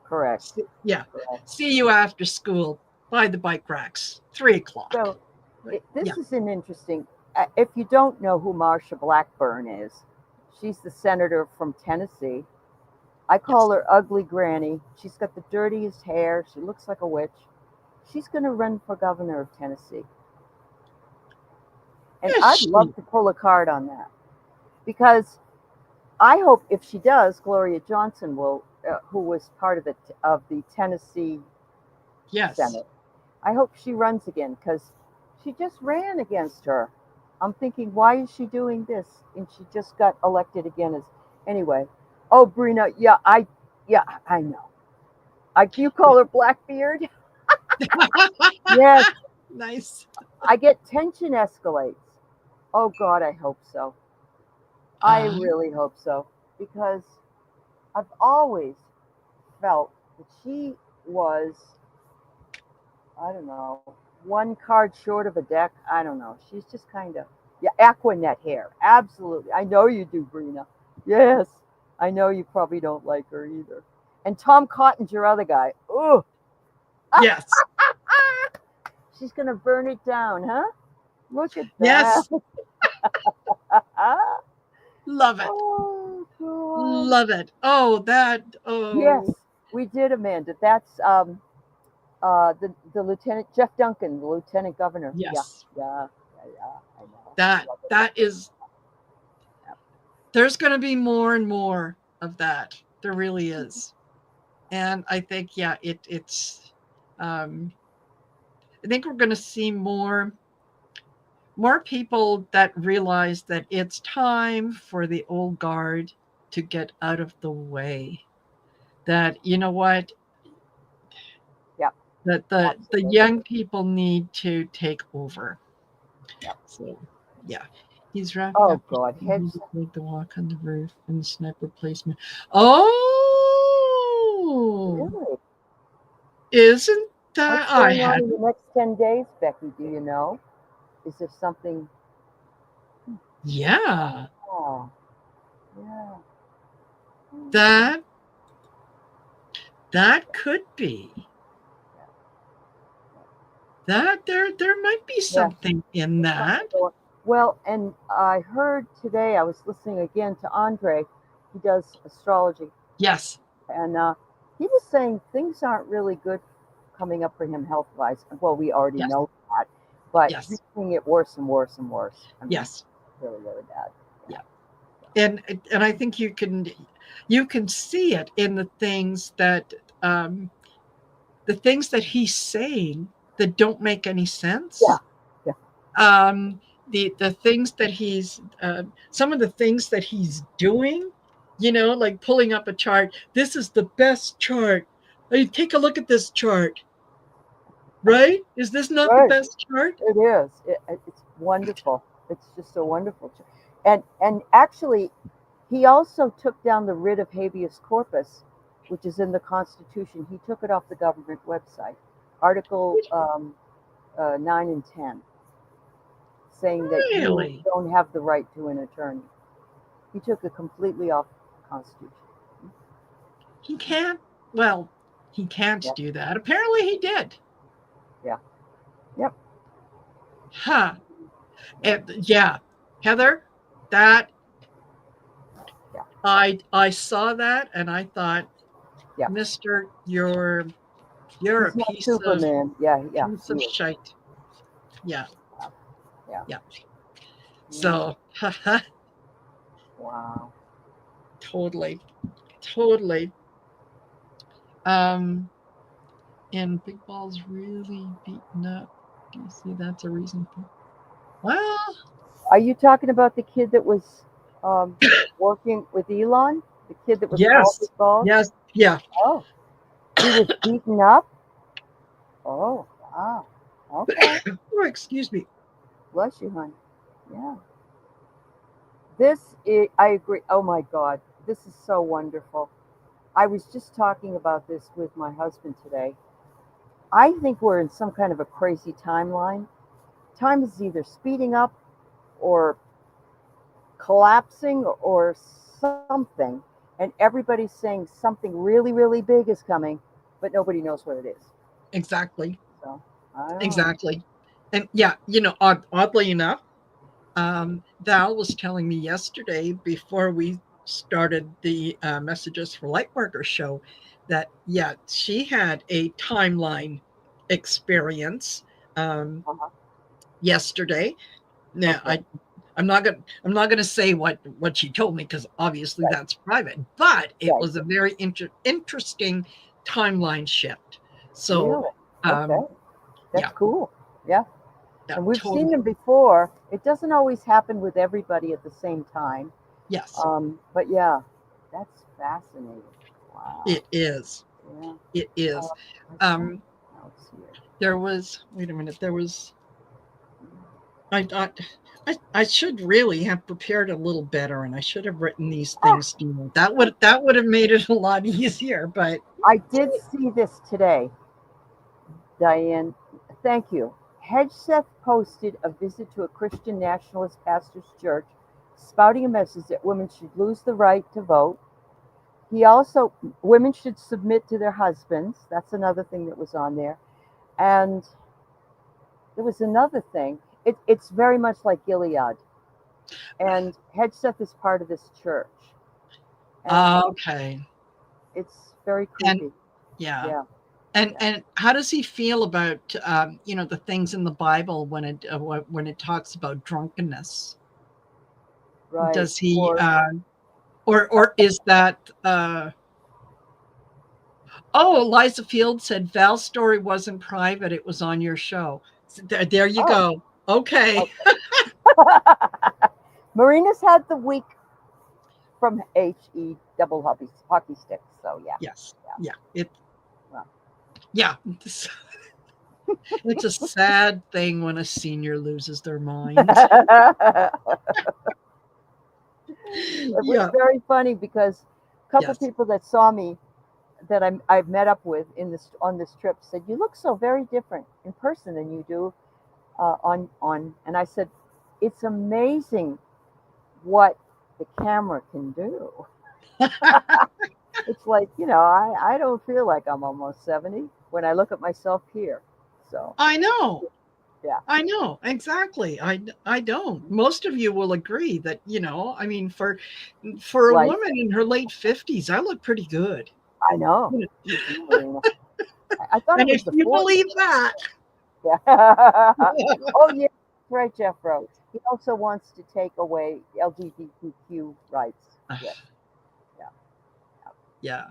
Correct. Yeah, Correct. see you after school by the bike racks, 3 o'clock. So Yeah, this is an interesting. If you don't know who Marsha Blackburn is, she's the senator from Tennessee. I call yes, her Ugly Granny. She's got the dirtiest hair. She looks like a witch. She's going to run for governor of Tennessee. And yes, I'd love she, to pull a card on that because I hope if she does, Gloria Johnson will, who was part of the Tennessee yes, Senate. I hope she runs again because she just ran against her. I'm thinking, why is she doing this? And she just got elected again as anyway. Oh, Brina, yeah, I know. You call her Blackbeard? Yes, nice. I get tension escalates. Oh God, I hope so. I Uh, really hope so because I've always felt that she was, I don't know, one card short of a deck. I don't know. She's just kind of, yeah, Aquanet hair. Absolutely. I know you do, Brina. Yes. I know you probably don't like her either. And Tom Cotton's your other guy. Oh, yes, she's going to burn it down, huh? Look at that. yes, love it. Oh, God. Love it. Oh, that. Yes, Oh, we did, Amanda. That's the lieutenant, Jeff Duncan, the lieutenant governor. Yeah, yes. yeah, yeah. I know. I That love it. that is. Yeah. There's going to be more and more of that. There really is, and I think yeah, it's. Um, I think we're going to see more people that realize that it's time for the old guard to get out of the way. That you know what, Yeah, that the absolutely. young people need to take over. Yeah. So, yeah, he's wrapping Oh up his God, he heads. just made the walk on the roof and the sniper placement. Oh, Really? isn't that What's I going on in the hadn't? next 10 days, Becky? Do you know? Is there something? Yeah, Oh, yeah. that that could be that there might be Yeah. something in There's something that. going. Well, and I heard today. I was listening again to Andre. He does astrology, Yes, and he was saying things aren't really good coming up for him health wise. Well, we already yes, know that, but he's yes, seeing it worse and worse and worse. I mean, yes, really, really bad. Yeah. yeah. And I think you can see it in um, the things that he's saying that don't make any Yeah. sense. Yeah. The things that he's some of the things that he's doing, like pulling up a chart. This is the best chart. Hey, take a look at this chart. Right? Is this not the Right. best chart? It is. It's wonderful. It's just so wonderful. And actually, he also took down the writ of habeas corpus, which is in the Constitution. He took it off the government website, Article 9 and 10, saying that you Really? don't have the right to an attorney. He took it completely off the Constitution. He can't. Well, he can't Yeah. do that. Apparently, he did. Yeah. Yep. Huh. Yep. And yeah, Heather, that Yeah. I saw that and I thought, Yeah. Mister, you're a He's not piece of Superman. Yeah. Yeah. piece He of is. shite. Yeah, Yeah. yeah. Yeah. So, Wow. totally, totally. Um, and big balls really beaten up. Do you see that's a reason for? Well, Are you talking about the kid that was um, working with Elon? The kid that was bald yes, with balls? yes, yeah. Oh, he was beaten up? Oh, wow. Okay. Oh, excuse me. Bless you, honey. Yeah. This is, I agree. Oh my God. This is so wonderful. I was just talking about this with my husband today. I think we're in some kind of a crazy timeline. Time is either speeding up or collapsing or something, and everybody's saying something really, really big is coming, but nobody knows what it is. Exactly, So I don't know. exactly. And yeah, oddly enough, Val was telling me yesterday before we started the Messages for Lightworkers show that, yeah, she had a timeline experience um, Uh-huh. yesterday. Now, Okay. I'm not gonna say what she told me because obviously Right. that's private, but it Right. was a very interesting timeline shift. So, Really? Okay. um, That's yeah, cool. Yeah. yeah, And we've seen totally. them before. It doesn't always happen with everybody at the same time. Yes, But yeah, that's fascinating. Wow. it is. Yeah. It is. I sent Um, notes here. there was, wait a minute, there was, I thought, I should really have prepared a little better and I should have written these Ah, things down. That would have made it a lot easier, but I did see this today, Diane. Thank you. Hedgeseth posted a visit to a Christian nationalist pastor's church, spouting a message that women should lose the right to vote. He also, women should submit to their husbands. That's another thing that was on there. And there was another thing. It's very much like Gilead. And Hedgeseth is part of this church. And okay. it's very And creepy. yeah. Yeah, And yeah, and how does he feel about the things in the Bible when it talks about drunkenness? right. Does he Or, or is that oh, Eliza Field said Val's story wasn't private, it was on your show. So there you oh, go. Okay. okay. Marina's had the week from HE double hockey sticks. So yeah, Yes. yeah. Yeah. It Well. yeah. It's a sad thing when a senior loses their mind. It was Yeah. very funny because a couple Yes. people that saw me that I've met up with in this on this trip said you look so very different in person than you do on. And I said it's amazing what the camera can do. It's like I don't feel like I'm almost 70 when I look at myself here. So I know. yeah, I know, exactly. I don't. Most of you will agree that, I mean, for a like woman in her late 50s, I look pretty good. I know You you do, Marina. I thought it And was if the you 40s. believe that, Yeah. Oh yeah, that's right. Jeff wrote. He also wants to take away LGBTQ rights. Yes. Yeah. yeah.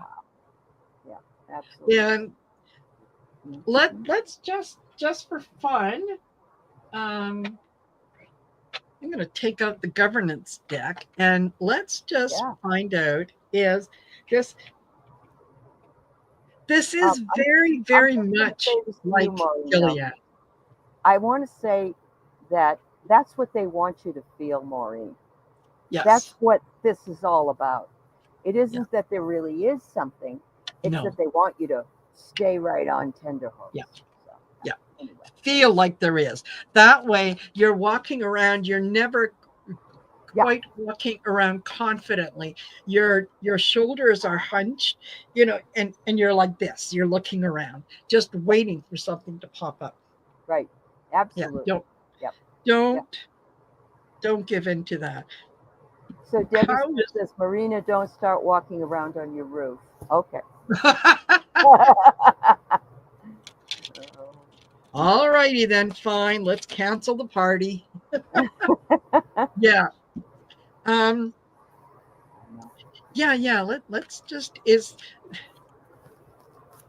Yeah. Yeah. Absolutely. And Mhm. let's just for fun, um, I'm going to take out the governance deck and let's just Yeah. find out is this this is I'm very, I'm very just going to much say this to you, like Maureen. Gilead. I want to say that that's what they want you to feel, Maureen. Yes. That's what this is all about. It Yeah. isn't that there really is something, it's No. that they want you to stay right on Yeah. tenterhooks. So, Yeah. anyway. Feel like there is. That way, you're walking around, you're never Yeah, quite walking around confidently. Your shoulders are hunched, and you're like this. You're looking around, just yeah, waiting for something to pop up. right. Yeah, Absolutely. Yep. Yep. don't don't give in to that. So Debbie How Smith says, Marina, don't start walking around on your roof. Okay. is all righty then, fine. Let's cancel the party. Yeah. Um, yeah. Let's just is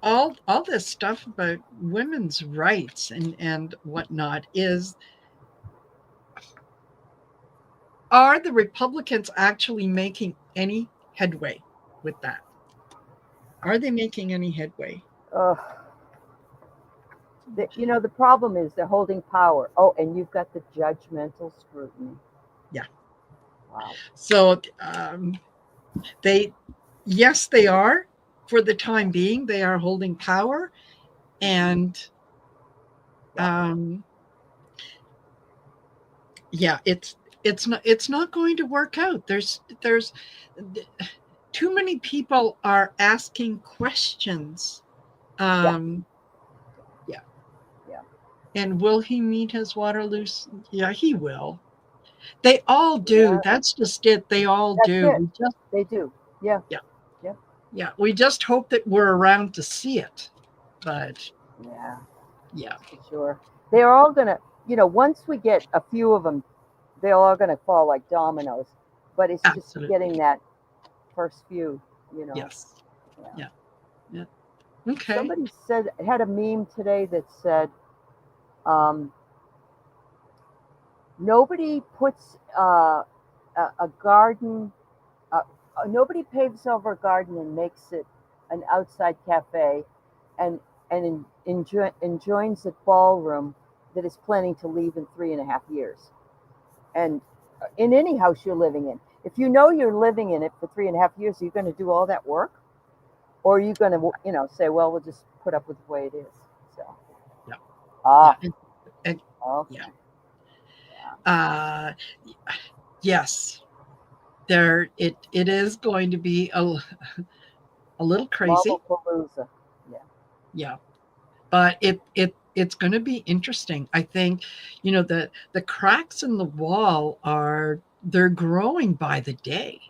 all this stuff about women's rights and whatnot is, are the Republicans actually making any headway with that? Are they making any headway? Ugh. The problem is they're holding power. Oh, and you've got the judgmental scrutiny. Yeah. Wow. So they, yes, they are. For the time being, they are holding power, Hmm. and Yeah. um, yeah, it's not going to work out. There's too many people are asking questions. Yeah. Um, yeah, Yeah. and will he meet his Waterloo? Yeah, he will. They all do. Yeah. That's just it. They all That's do. it. We just, They do. Yeah. yeah, Yeah. yeah. We just hope that we're around to see it. But Yeah. yeah, That's for sure. They're all gonna. Once we get a few of them, they're all gonna fall like dominoes. But it's just getting absolutely. that first few. You know. Yes. Yeah. Yeah. Yeah. Okay. Somebody said had a meme today that said, um, nobody puts a garden. Uh, Nobody paves over a garden and makes it an outside cafe, and enjoins a ballroom that is planning to leave in 3.5 years. And in any house you're living in, if you know you're living in it for 3.5 years, are you going to do all that work, or are you going to say, well, we'll just put up with the way it is? So Yeah. Yeah. ah And yeah. okay, yeah, Uh, yes. It is going to be a little crazy. Lollapalooza, yeah, Yeah. But it's going to be interesting. I think, the cracks in the wall they're growing by the day.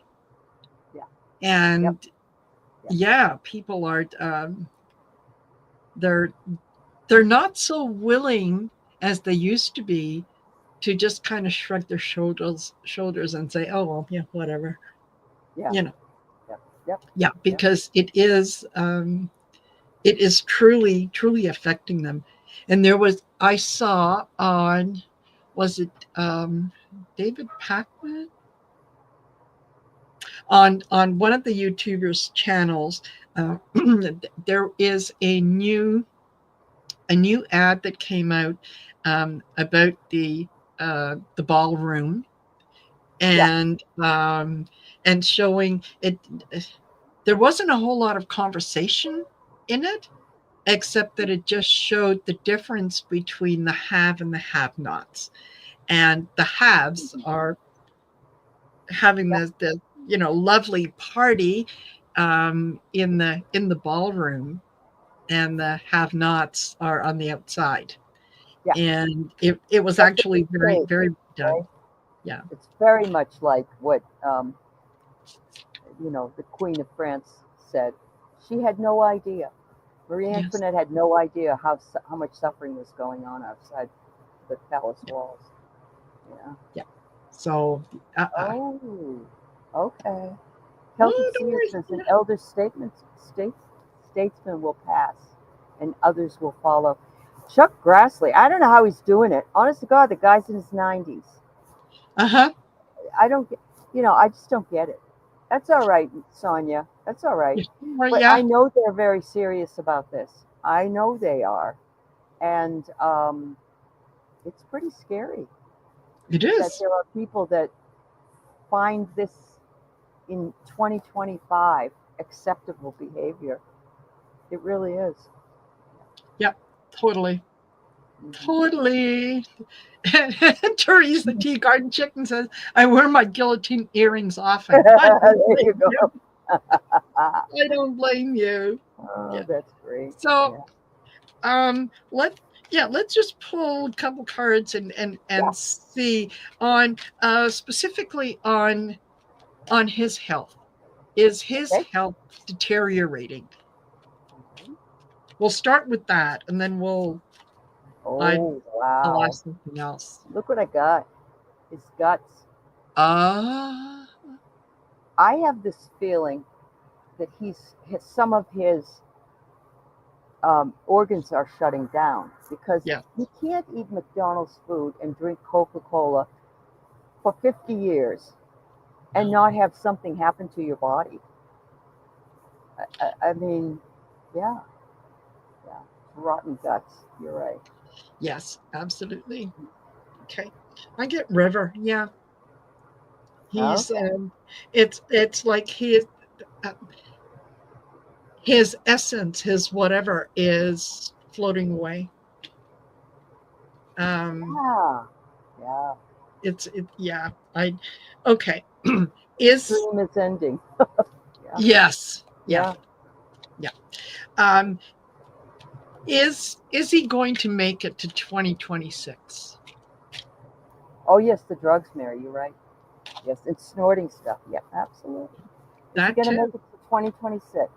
yeah, yep, And yeah, yeah, people are they're they're not so willing as they used to be to just kind of shrug their shoulders and say, "Oh, well, yeah, whatever." yeah, You know. yep, yep, Yeah, yep, because it is truly truly affecting them. And I saw on, was it David Packman, on one of the YouTubers channels. uh, there is a new ad that came out about the ballroom, yeah, and showing it. There wasn't a whole lot of conversation in it, except that it just showed the difference between the have and the have nots. And the haves mhm, are having yeah, this lovely party in the ballroom, and the have nots are on the outside. yeah. And it was That's a big actually very, change, very done. right? Yeah. It's very much like what the Queen of France said. She had no idea. Marie Yes. Antoinette had no idea how much suffering was going on outside the palace walls. Yeah. Yeah. So, Oh, okay. Celtic oh, don't Seer worry. says an Yeah. elder statesman will pass, and others will follow. Chuck Grassley, I don't know how he's doing it. Honest to God, the guy's in his 90s. Uh-huh. I don't get, I just don't get it. That's all right, Sonia. That's all right. Yeah. Don't worry. But Yeah. I know they're very serious about this. I know they are. And it's pretty scary It that is. there are people that find this in 2025 acceptable behavior. It really is. Yeah. Totally. Hmm. Totally. And Therese, the tea garden chicken, says, I wear my guillotine earrings often. I don't There you blame go. you. I don't blame you. Oh, Yeah. that's great. So, Yeah. let's just pull a couple cards Yeah. and see on, specifically on his health. Is his Okay. health deteriorating? Mhm. We'll start with that, and then I Oh, I'll wow. ask something else. Look what I got. His guts. Ah, I have this feeling that some of his organs are shutting down because Yeah. you can't eat McDonald's food and drink Coca-Cola for 50 years and No. not have something happen to your body. I mean, yeah, yeah, rotten guts. You're right. Yes, absolutely. Okay. I get River. Yeah. He's Okay. it's like uh, his essence, his whatever is floating away. Um Yeah, yeah. yeah, I okay. His Is dream is ending. Yeah, yes. Yeah. yeah. Yeah. Um is he going to make it to 2026? Oh yes, the drugs, Mary. You're right. Yes, it's snorting stuff. Yeah, absolutely. Is he That going to make too. it to 2026?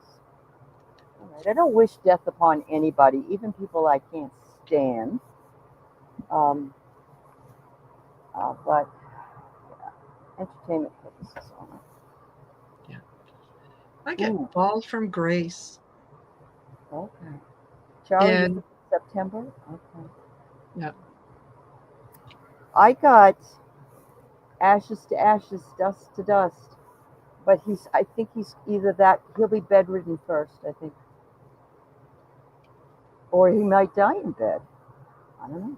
All right. I don't wish death upon anybody, even people I can't stand. Um, but yeah, entertainment purposes only. Yeah. I get Ooh, Fall from Grace. okay. Charlie, you And think it's September? Okay. yeah. I got ashes to ashes, dust to dust. But I think he's either that, he'll be bedridden first, I think. Or he might die in bed. I don't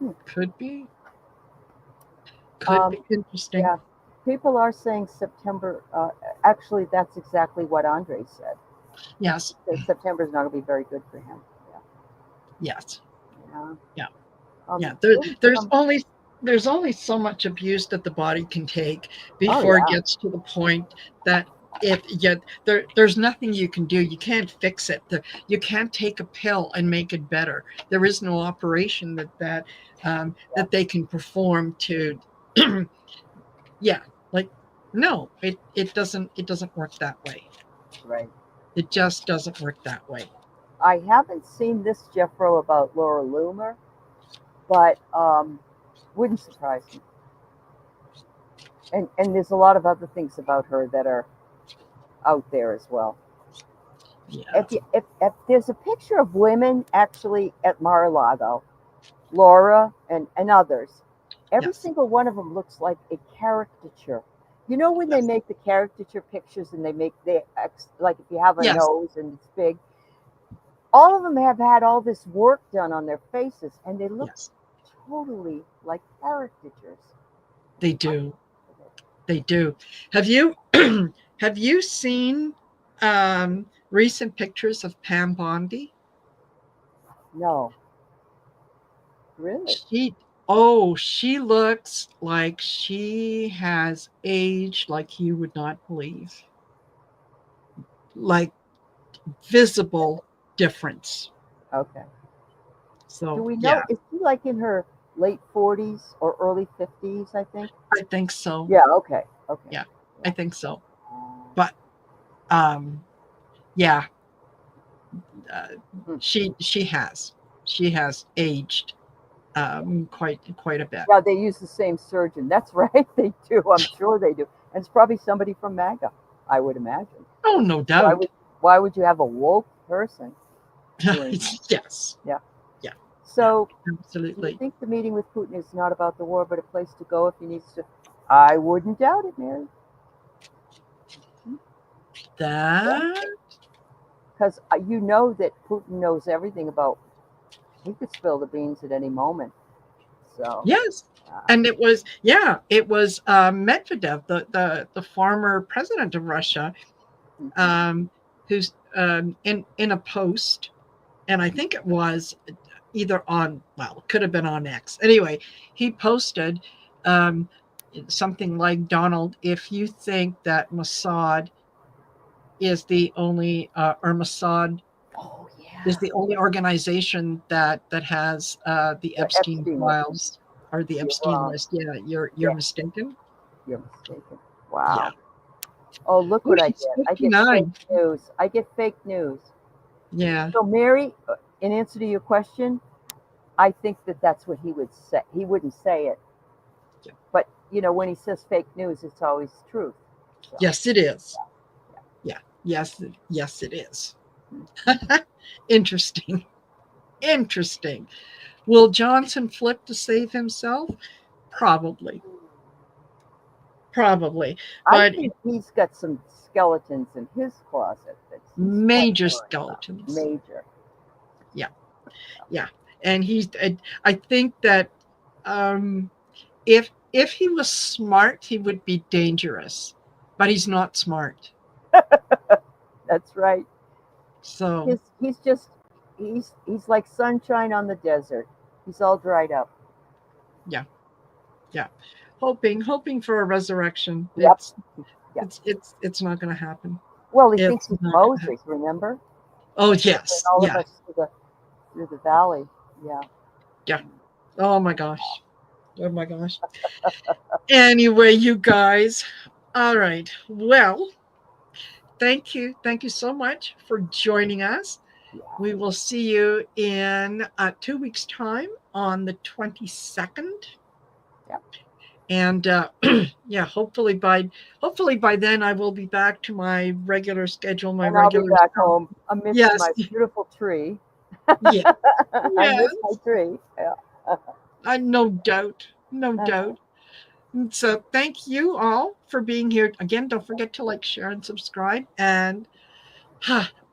know. Could be. Could Um, be interesting. yeah, people are saying September. Actually, that's exactly what Andre said. Yes. That September is not going to be very good for him. Yeah, Yes. yeah. Yeah. Yeah. Really some. There's only so much abuse that the body can take Oh before it yeah, gets to the point that if yet there's nothing you can do. You can't fix it. You can't take a pill and make it better. There is no operation yeah, that they can perform to yeah, like no, it doesn't work that way. right. It Right. just doesn't work that way. I haven't seen this Jeffro about Laura Loomer, but wouldn't surprise me. And there's a lot of other things about her that are out there as well. Yeah. If there's a picture of women actually at Mar-a-Lago, Laura and others, every Yes. single one of them looks like a caricature. You know when they Yes. make the caricature pictures and they make like if you have a Yes. nose and it's big, all of them have had all this work done on their faces and they look Yes. totally like caricatures. They do. They do. Have you have you seen recent pictures of Pam Bondi? No, really. She she looks like she has aged like you would not believe. Like visible difference. Okay. Do So we yeah, know? Is she like in her late 40s or early 50s? I think. I think so. Yeah. Okay. Okay. Yeah, I Yeah. think so. But um yeah, uh, Hmm. she has aged quite a bit. Yeah, they use the same surgeon. That's right, they do. I'm sure they do. And it's probably somebody from MAGA, I would imagine. Oh, no Why doubt. would why would you have a woke person doing that? Yes. Yeah. Yeah. Yeah. So do you Absolutely. think the meeting with Putin is not about the war, but a place to go if he needs to? I wouldn't doubt it, Mary. Yeah. That Because you know that Putin knows everything about. He could spill the beans at any moment. So, yes. uh, And it was Medvedev, the former president of Russia, mhm, um, who's in a post, and I think it was either on, well, it could have been on X. Anyway, he posted um, something like, Donald, if you think that Mossad is the only or Mossad oh is yeah, the only organization that has the the Epstein Epstein list. files or the You're Epstein wrong. list. Yeah, you're Yeah, mistaken. you're mistaken. Yeah. Wow. Oh, look Oh, what I she's get. I get fake 59. news. I get fake news. Yeah. So, Mary, in answer to your question, I think that that's what he would say. He wouldn't say it, Yeah. but when he says fake news, it's always truth. So, Yes, it is. yeah. Yeah. Yes, it is. Interesting. Interesting. Will Johnson flip to save himself? Probably. Probably. I But think he's got some skeletons in his closet that he's quite major worried about. skeletons. Major. Yeah. Yeah. And I think that um, if he was smart, he would be dangerous, but he's not smart. That's right. So He's just he's like sunshine on the desert. He's all dried up. yeah, yeah. Hoping for a resurrection. Yep. Yep. It's not going to happen. Well, he thinks It's he's not going to happen. Moses. Remember? Oh Bring yes, all of yeah, us through the valley. Yeah. yeah. Oh my gosh. Oh my gosh. Anyway, you guys. All right. Well, thank you so much for joining us. Yeah. We will see you in 2 weeks' time on the 22nd. Yep. And yeah, hopefully by then I will be back to my regular schedule, my And I'll be regular back self. home amidst Yes, my beautiful tree. yeah, I yes, miss my tree. Yeah. I no doubt, no doubt. And so thank you all for being here. Again, don't forget to like, share, and subscribe. And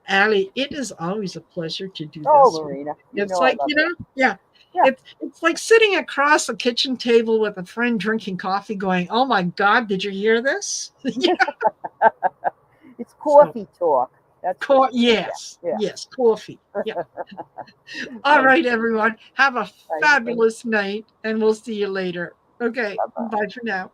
Aley, it is always a pleasure to do Oh, this. Marina, you It's know I like, love you. yeah, Yeah. it's like sitting across a kitchen table with a friend drinking coffee, going, "Oh my God, did you hear this?" Yeah. It's So, coffee talk. That's what it is. yes, Yeah. yes, coffee. Yeah. All Thank right, you. everyone. Have a Bye. fabulous night, and we'll see you later. Okay, Bye. bye for now.